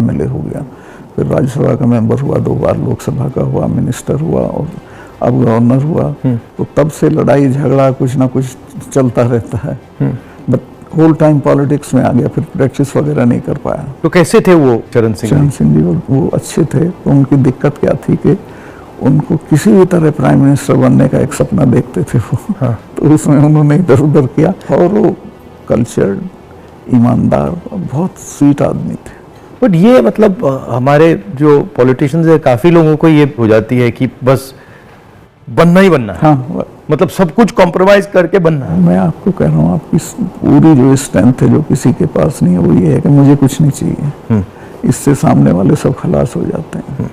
MLA हो गया, फिर राज्यसभा का मेंबर हुआ, 2 बार लोकसभा का हुआ, मिनिस्टर हुआ और अब गवर्नर हुआ। तो तब से लड़ाई झगड़ा कुछ ना कुछ चलता रहता है, बट होल टाइम पॉलिटिक्स में आ गया, फिर प्रैक्टिस वगैरह नहीं कर पाया। तो कैसे थे वो चरण सिंह? चरण सिंह जी वो अच्छे थे। तो उनकी दिक्कत क्या थी कि उनको किसी भी तरह प्राइम मिनिस्टर बनने का एक सपना देखते थे वो। हाँ। तो उसमें उन्होंने इधर उधर किया, और वो कल्चर्ड, ईमानदार, बहुत स्वीट आदमी थे। बट ये मतलब हमारे जो पॉलिटिशियंस है, काफ़ी लोगों को ये हो जाती है कि बस बनना ही बनना है। हाँ, मतलब सब कुछ कॉम्प्रोमाइज करके बनना है। मैं आपको कह रहा हूँ, आपकी पूरी जो स्ट्रेंथ है जो किसी के पास नहीं है, वो ये है कि मुझे कुछ नहीं चाहिए। इससे सामने वाले सब खलास हो जाते हैं।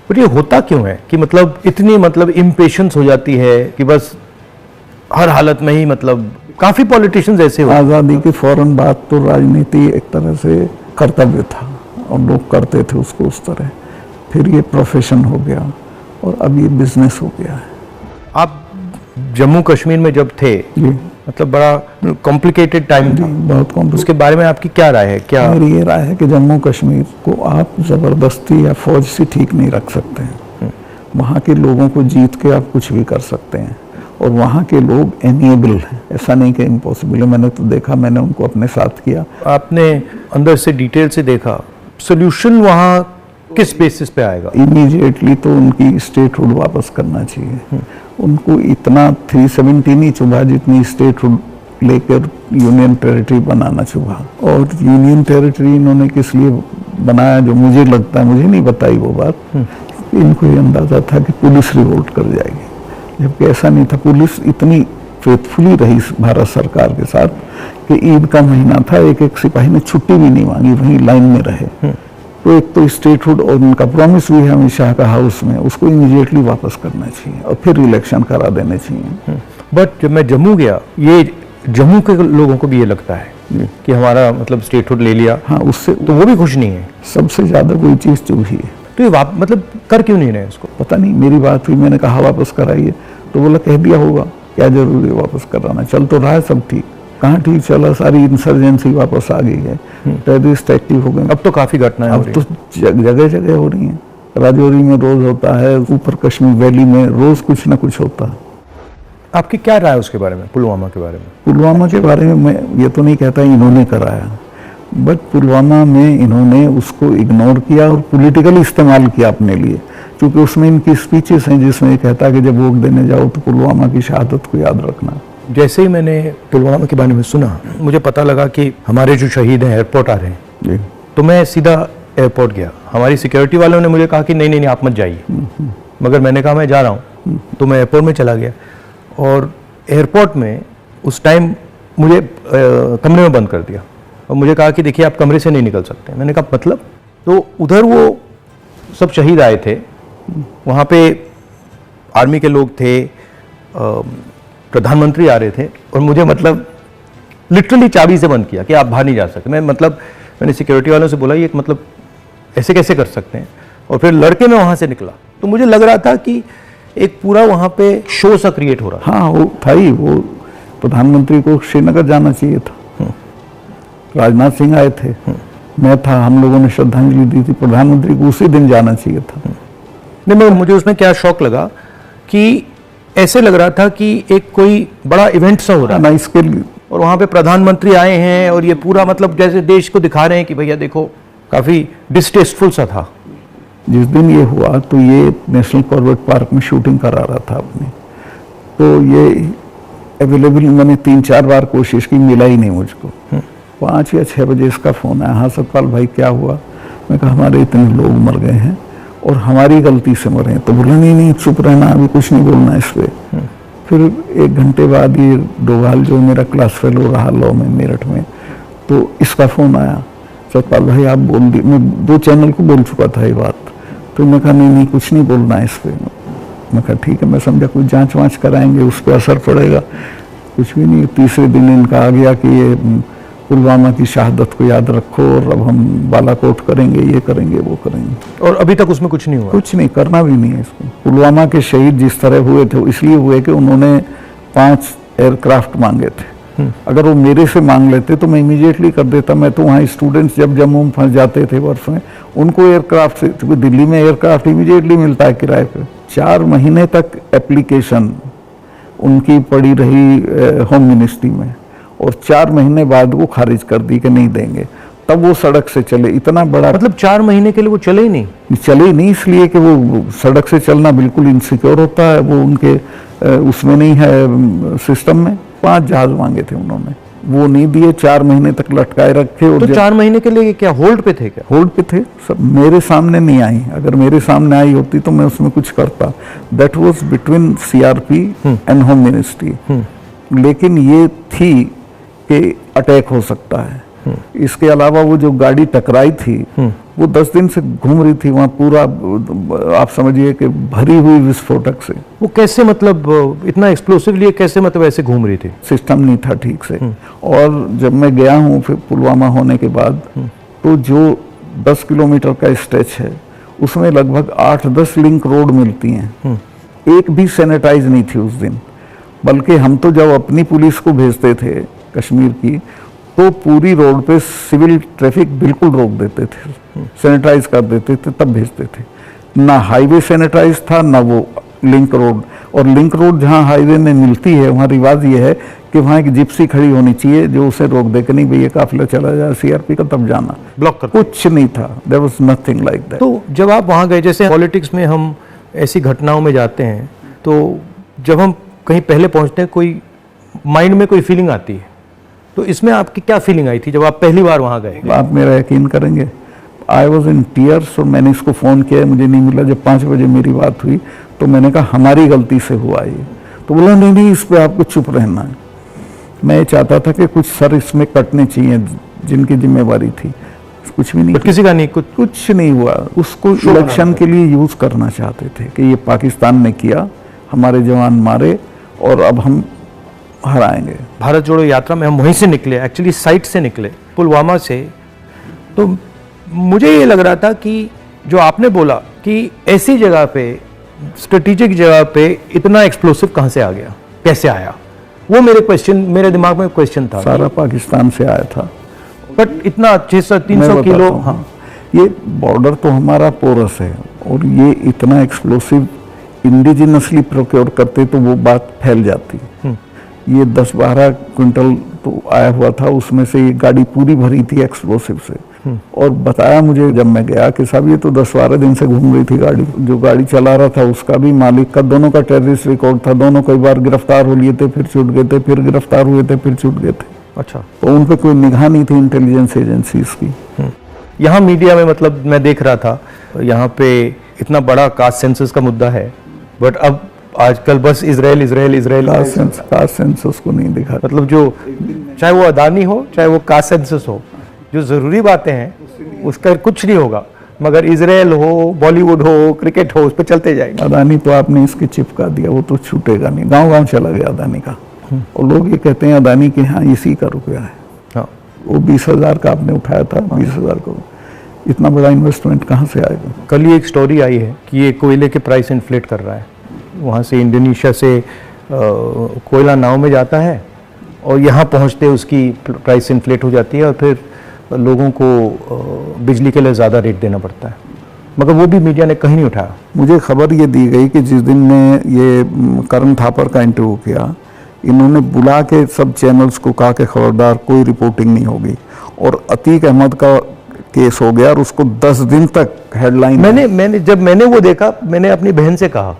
बट ये होता क्यों है कि मतलब इतनी मतलब इम्पेशेंस हो जाती है कि बस हर हालत में ही, मतलब काफी पॉलिटिशियंस ऐसे हो। आज़ादी की फौरन बात तो राजनीति एक तरह से कर्तव्य था और लोग करते थे उसको उस तरह, फिर ये प्रोफेशन हो गया और अब ये बिजनेस हो गया है। आप जम्मू कश्मीर में जब थे, मतलब बड़ा कॉम्प्लिकेटेड टाइम था, बहुत कॉम्प्लिकेटेड। उसके बारे में आपकी क्या राय है? क्या मेरी ये राय है कि जम्मू कश्मीर को आप जबरदस्ती या फौज से ठीक नहीं रख सकते हैं। वहाँ के लोगों को जीत के आप कुछ भी कर सकते हैं, और वहाँ के लोग एमिएबल हैं, ऐसा नहीं कि इम्पॉसिबल है। मैंने तो देखा, मैंने उनको अपने साथ किया। आपने अंदर से डिटेल से देखा, सोल्यूशन वहाँ किस बेसिस पे आएगा? इमीडिएटली तो उनकी स्टेटहुड वापस करना चाहिए। उनको इतना 370 नहीं चुभा जितनी स्टेटहुड लेकर यूनियन टेरिटरी बनाना चुभा। और यूनियन टेरिटरी इन्होंने किस लिए बनाया, जो मुझे लगता है, मुझे नहीं बताई वो बात, इनको ये अंदाजा था कि पुलिस रिवोल्ट कर जाएगी, जबकि ऐसा नहीं था। पुलिस इतनी फेथफुली रही भारत सरकार के साथ कि ईद का महीना था, एक एक सिपाही ने छुट्टी भी नहीं मांगी, वहीं लाइन में रहे। तो एक तो स्टेटहुड और उनका प्रॉमिस भी है अमित शाह का हाउस में, उसको इमीडिएटली वापस करना चाहिए और फिर इलेक्शन करा देने चाहिए। बट जब मैं जम्मू गया, ये जम्मू के लोगों को भी ये लगता है कि हमारा मतलब स्टेटहुड ले लिया। हाँ, उससे तो वो भी खुश नहीं है। सबसे ज्यादा कोई चीज चुभी है। तो ये मतलब कर क्यों नहीं रहे इसको? पता नहीं, मेरी बात हुई, मैंने कहा वापस कराइए, तो बोला कह दिया होगा, क्या जरूरी है वापस कराना, चल तो रहा है सब ठीक। कहाँ ठीक चला, सारी इंसर्जेंसी वापस आ गई है, टेररिस्ट एक्टिव हो गए। अब तो काफी घटनाएं हो रही हैं। तो जगह जगह हो रही हैं। राजौरी में रोज होता है, ऊपर कश्मीर वैली में रोज कुछ ना कुछ होता है। आपकी क्या राय है उसके बारे में, पुलवामा के बारे में? पुलवामा के बारे में मैं ये तो नहीं कहता इन्होंने कराया, बट पुलवामा में इन्होंने उसको इग्नोर किया और पॉलिटिकली इस्तेमाल किया अपने लिए, क्योंकि उसमें इनकी स्पीचेस हैं जिसमें कहता है कि जब वोट देने जाओ तो पुलवामा की शहादत को याद रखना। जैसे ही मैंने पुलवामा के बारे में सुना, मुझे पता लगा कि हमारे जो शहीद हैं एयरपोर्ट आ रहे हैं, तो मैं सीधा एयरपोर्ट गया। हमारी सिक्योरिटी वालों ने मुझे कहा कि नहीं नहीं नहीं आप मत जाइए, मगर मैंने कहा मैं जा रहा हूँ। तो मैं एयरपोर्ट में चला गया, और एयरपोर्ट में उस टाइम मुझे कमरे में बंद कर दिया और मुझे कहा कि देखिए आप कमरे से नहीं निकल सकते। मैंने कहा मतलब? तो उधर वो सब शहीद आए थे, वहाँ पे आर्मी के लोग थे, प्रधानमंत्री आ रहे थे, और मुझे मतलब लिटरली चाबी से बंद किया कि आप बाहर नहीं जा सकते। मैंने सिक्योरिटी वालों से बोला ये मतलब ऐसे कैसे कर सकते हैं, और फिर लड़के मैं वहाँ से निकला तो मुझे लग रहा था कि एक पूरा वहाँ पे शो सा क्रिएट हो रहा। हाँ, वो था ही। वो प्रधानमंत्री को श्रीनगर जाना चाहिए था, राजनाथ सिंह आए थे, मैं था, हम लोगों ने श्रद्धांजलि दी थी। प्रधानमंत्री को उसी दिन जाना चाहिए था। नहीं, मुझे उसमें क्या शौक लगा कि ऐसे लग रहा था कि एक कोई बड़ा इवेंट सा हो रहा है इसके लिए, और वहाँ पे प्रधानमंत्री आए हैं और ये पूरा मतलब जैसे देश को दिखा रहे हैं कि भैया देखो, काफी डिस्टेस्टफुल सा था। जिस दिन ये हुआ तो ये नेशनल कॉर्बेट पार्क में शूटिंग करा रहा था अपनी, तो ये अवेलेबल, मैंने 3-4 बार कोशिश की, मिला ही नहीं मुझको। 5 या 6 बजे इसका फोन आया, हाँ सतपाल भाई क्या हुआ? मैं कहा हमारे इतने लोग मर गए हैं और हमारी गलती से मरे हैं। तो बोला नहीं चुप रहना, अभी कुछ नहीं बोलना इस पे। फिर 1 घंटे बाद ये डोभाल जो मेरा क्लास फेलो रहा लॉ में मेरठ में, तो इसका फोन आया, सतपाल भाई आप बोल दी। मैं 2 चैनल को बोल चुका था ये बात, तो मैं कहा नहीं कुछ नहीं बोलना है इस पे। मैं कहा ठीक है, मैं समझा कुछ जांच वाँच कराएंगे, उस पर असर पड़ेगा। कुछ भी नहीं। तीसरे दिन इनका आ गया कि ये पुलवामा की शहादत को याद रखो और अब हम बालाकोट करेंगे, ये करेंगे, वो करेंगे। और अभी तक उसमें कुछ नहीं हुआ? कुछ नहीं, करना भी नहीं है इसको। पुलवामा के शहीद जिस तरह हुए थे इसलिए हुए कि उन्होंने 5 एयरक्राफ्ट मांगे थे, अगर वो मेरे से मांग लेते तो मैं इमीडिएटली कर देता। मैं तो वहाँ स्टूडेंट्स जब जम्मू में फंस जाते थे बर्फ में, उनको एयरक्राफ्ट से, क्योंकि दिल्ली में एयरक्राफ्ट इमीडिएटली मिलता है किराए पे, 4 महीने तक एप्लीकेशन उनकी पड़ी रही होम मिनिस्ट्री में, और 4 महीने बाद वो खारिज कर दी कि नहीं देंगे। तब वो सड़क से चले। इतना बड़ा, मतलब 4 महीने के लिए वो चले ही नहीं? चले ही नहीं, इसलिए कि वो सड़क से चलना बिल्कुल इनसिक्योर होता है, वो उनके उसमें नहीं है सिस्टम में। 5 जहाज मांगे थे उन्होंने, वो नहीं दिए, 4 महीने तक लटकाए रखे। और तो 4 महीने के लिए क्या होल्ड पे थे क्या? होल्ड पे थे सब, मेरे सामने नहीं आई। अगर मेरे सामने आई होती तो मैं उसमें कुछ करता। That was between CRP and home ministry. लेकिन ये थी कि अटैक हो सकता है। इसके अलावा वो जो गाड़ी टकराई थी वो 10 दिन से घूम रही थी वहाँ, पूरा आप समझिए कि भरी हुई विस्फोटक से। वो कैसे, मतलब इतना एक्सप्लोसिवली कैसे, मतलब ऐसे घूम रही थी? सिस्टम नहीं था ठीक से। और जब मैं गया हूँ फिर पुलवामा होने के बाद, तो जो 10 किलोमीटर का स्ट्रेच है उसमें लगभग 8-10 लिंक रोड मिलती हैं। एक भी सैनिटाइज नहीं थी उस दिन। बल्कि हम तो जब अपनी पुलिस को भेजते थे कश्मीर की, तो पूरी रोड पे सिविल ट्रैफिक बिल्कुल रोक देते थे, सैनिटाइज कर देते थे, तब भेजते थे। ना हाईवे सैनिटाइज था, ना वो लिंक रोड। और लिंक रोड जहाँ हाईवे में मिलती है वहाँ रिवाज ये है कि वहाँ एक जिप्सी खड़ी होनी चाहिए जो उसे रोक दे कि नहीं भैया काफिला चला जाए सीआरपी का, तब जाना। ब्लॉक कर कुछ नहीं था, there was nothing like that. तो जब आप वहाँ गए, जैसे पॉलिटिक्स में हम ऐसी घटनाओं में जाते हैं, तो जब हम कहीं पहले पहुँचते हैं, कोई माइंड में कोई फीलिंग आती है, तो इसमें आपकी क्या फीलिंग आई थी जब आप पहली बार वहाँ गए? आप मेरा यकीन करेंगे, आई वॉज इन टीयर्स। और मैंने इसको फ़ोन किया, मुझे नहीं मिला। जब 5 बजे मेरी बात हुई तो मैंने कहा हमारी गलती से हुआ ये। तो बोला नहीं, इस पे आपको चुप रहना है। मैं चाहता था कि कुछ सर इसमें कटने चाहिए जिनकी जिम्मेवारी थी। कुछ भी नहीं, किसी का नहीं, कुछ नहीं हुआ। उसको इलेक्शन के लिए यूज़ करना चाहते थे कि ये पाकिस्तान ने किया, हमारे जवान मारे और अब हम हराएंगे। भारत जोड़ो यात्रा में हम वहीं से निकले, एक्चुअली साइट से निकले, पुलवामा से। तो मुझे ये लग रहा था कि जो आपने बोला कि ऐसी जगह पे, स्ट्रेटेजिक जगह पे इतना एक्सप्लोसिव कहाँ से आ गया, कैसे आया, वो मेरे दिमाग में क्वेश्चन था। सारा पाकिस्तान से आया था, बट इतना 600-300 किलो। हाँ, ये बॉर्डर तो हमारा पोरस है, और ये इतना एक्सप्लोसिव इंडिजिनसली प्रोक्योर करते तो वो बात फैल जाती। ये 10-12 क्विंटल तो आया हुआ था, उसमें से ये गाड़ी पूरी भरी थी एक्सप्लोसिव से। और बताया मुझे जब मैं गया कि साहब ये तो 10-12 दिन से घूम रही थी गाड़ी। जो गाड़ी चला रहा था उसका भी, मालिक का, दोनों का टेररिस्ट रिकॉर्ड था। दोनों कई बार गिरफ्तार हो लिए थे, फिर छूट गए थे, फिर गिरफ्तार हुए थे, फिर छूट गए थे। अच्छा, तो उन पर कोई निगाह नहीं थी इंटेलिजेंस एजेंसीज की। यहाँ मीडिया में, मतलब मैं देख रहा था, यहाँ पे इतना बड़ा कास्ट सेंसस का मुद्दा है, बट अब आजकल बस इजराइल कास्ट सेंसस को नहीं दिखा। मतलब जो, चाहे वो अदानी हो, चाहे वो कास्ट सेंसस हो, जो जरूरी बातें हैं उसका कुछ नहीं होगा, मगर इजराइल हो, बॉलीवुड हो, क्रिकेट हो, उस पर चलते जाएंगे। अदानी तो आपने इसके चिपका दिया, वो तो छूटेगा नहीं। गांव-गांव चला गया अदानी का। और लोग ये कहते हैं अदानी के यहाँ इसी का रुपया है। हाँ, वो 20,000 का आपने उठाया था, 20,000 को इतना बड़ा इन्वेस्टमेंट कहाँ से आएगा? कल ही एक स्टोरी आई है कि ये कोयले के प्राइस इन्फ्लेट कर रहा है। वहाँ से इंडोनेशिया से कोयला नाव में जाता है और यहाँ पहुँचते उसकी प्राइस इन्फ्लेट हो जाती है, और फिर लोगों को बिजली के लिए ज़्यादा रेट देना पड़ता है, मगर वो भी मीडिया ने कहीं नहीं उठाया। मुझे खबर ये दी गई कि जिस दिन मैं ये करण थापर का इंटरव्यू किया, इन्होंने बुला के सब चैनल्स को कहा कि खबरदार कोई रिपोर्टिंग नहीं होगी, और अतीक अहमद का केस हो गया और उसको 10 दिन तक हेडलाइन। जब मैंने वो देखा, मैंने अपनी बहन से कहा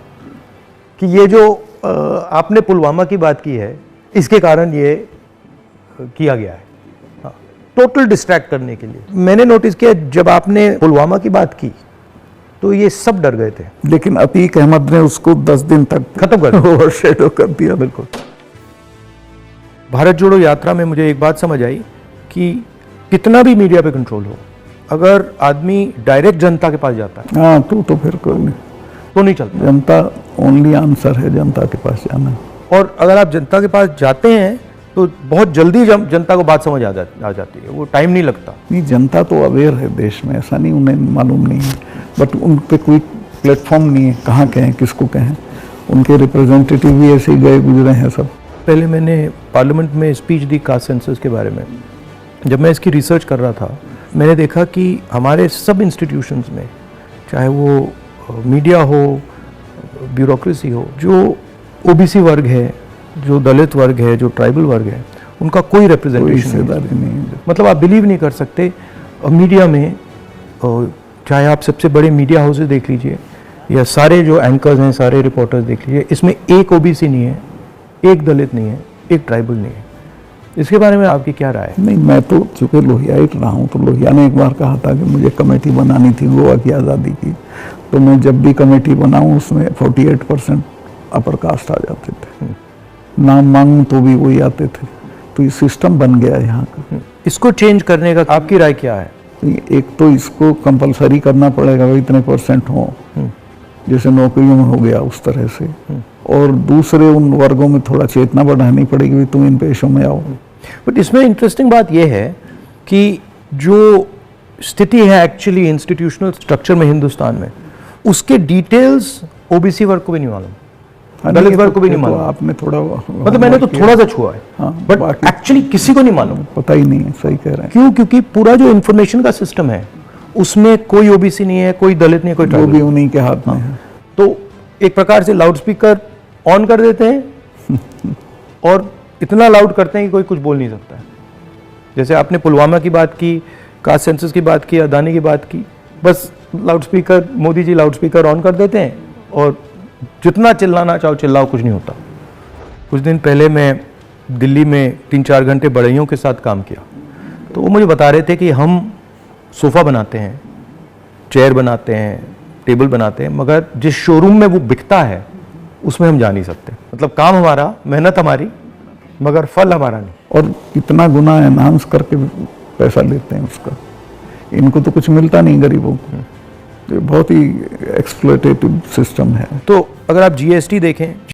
कि ये जो आपने पुलवामा की बात की है, इसके कारण ये किया गया है, टोटल डिस्ट्रैक्ट करने के लिए। मैंने नोटिस किया जब आपने पुलवामा की बात की तो ये सब डर गए थे, लेकिन अतीक अहमद ने उसको 10 दिन तक खत्म कर दिया, ओवरशैडो कर दिया। बिल्कुल। भारत जोड़ो यात्रा में मुझे एक बात समझ आई कि कितना भी मीडिया पे कंट्रोल हो, अगर आदमी डायरेक्ट जनता के पास जाता है, हाँ, तो फिर कोई नहीं, तो नहीं चलता। जनता ओनली आंसर है, जनता के पास जाना। और अगर आप जनता के पास जाते हैं तो बहुत जल्दी जनता को बात समझ आ जाती है, वो टाइम नहीं लगता। नहीं, जनता तो अवेयर है देश में, ऐसा नहीं उन्हें मालूम नहीं है, बट उन पे कोई प्लेटफॉर्म नहीं है, कहाँ कहें, किसको कहें। उनके रिप्रेजेंटेटिव भी ऐसे ही गए गुजरे हैं सब। पहले मैंने पार्लियामेंट में स्पीच दी कास्ट सेंसस के बारे में। जब मैं इसकी रिसर्च कर रहा था, मैंने देखा कि हमारे सब इंस्टीट्यूशंस में, चाहे वो मीडिया हो, ब्यूरोक्रेसी हो, जो ओबीसी वर्ग है, जो दलित वर्ग है, जो ट्राइबल वर्ग है, उनका कोई रिप्रेजेंटेशन नहीं है। मतलब आप बिलीव नहीं कर सकते, मीडिया में चाहे आप सबसे बड़े मीडिया हाउसेस देख लीजिए या सारे जो एंकर्स हैं, सारे रिपोर्टर्स देख लीजिए, इसमें एक ओबीसी नहीं है, एक दलित नहीं है, एक ट्राइबल नहीं है। इसके बारे में आपकी क्या राय है? नहीं, मैं तो चूंकि लोहियाइट रहा हूँ, तो लोहिया ने एक बार कहा था कि मुझे कमेटी बनानी थी गोवा की आज़ादी की, तो मैं जब भी कमेटी बनाऊँ उसमें 48% अपर कास्ट आ जाते थे, नाम मांगूं तो भी वही आते थे। तो ये सिस्टम बन गया है यहाँ का। इसको चेंज करने का आपकी राय क्या है? एक तो इसको कंपलसरी करना पड़ेगा, भाई इतने % हो, जैसे नौकरियों में हो गया उस तरह से, और दूसरे उन वर्गों में थोड़ा चेतना बढ़ानी पड़ेगी, भाई तुम इन पेशों में आओ। बट इसमें इंटरेस्टिंग बात यह है कि जो स्थिति है एक्चुअली इंस्टीट्यूशनल स्ट्रक्चर में हिंदुस्तान में, उसके डिटेल्स ओबीसी वर्ग को भी नहीं मालूम, दलित वर्ग को भी नहीं मालूम। आपने थोड़ा, मतलब मैंने तो थोड़ा सा छुआ है, बट एक्चुअली किसी को नहीं मालूम। पता ही नहीं है, सही कह रहे हैं। क्यों? क्योंकि पूरा जो इंफॉर्मेशन का सिस्टम है उसमें कोई ओबीसी नहीं है, कोई दलित नहीं है, कोई वो ट्राइबल भी उन्हीं के हाथ में है। तो एक प्रकार से लाउड स्पीकर ऑन कर देते हैं और इतना लाउड करते हैं कि कोई कुछ बोल नहीं सकता है। जैसे आपने पुलवामा की बात की, कास्ट सेंसस की बात की, अदानी की बात की, बस loud speaker, Modi ji loud speaker on कर देते हैं और जितना चिल्लाना चाहो चिल्लाओ, कुछ नहीं होता। कुछ दिन पहले मैं दिल्ली में 3-4 घंटे बढ़इयों के साथ काम किया, तो वो मुझे बता रहे थे कि हम सोफ़ा बनाते हैं, चेयर बनाते हैं, टेबल बनाते हैं, मगर जिस शोरूम में वो बिकता है उसमें हम जा नहीं सकते। मतलब काम हमारा, मेहनत हमारी, मगर फल हमारा नहीं। और कितना गुना एनहांस करके पैसा लेते हैं उसका। इनको तो कुछ मिलता नहीं गरीबों को। ये बहुत ही एक्सप्लॉयटेटिव सिस्टम है। तो अगर आप जीएसटी देखें,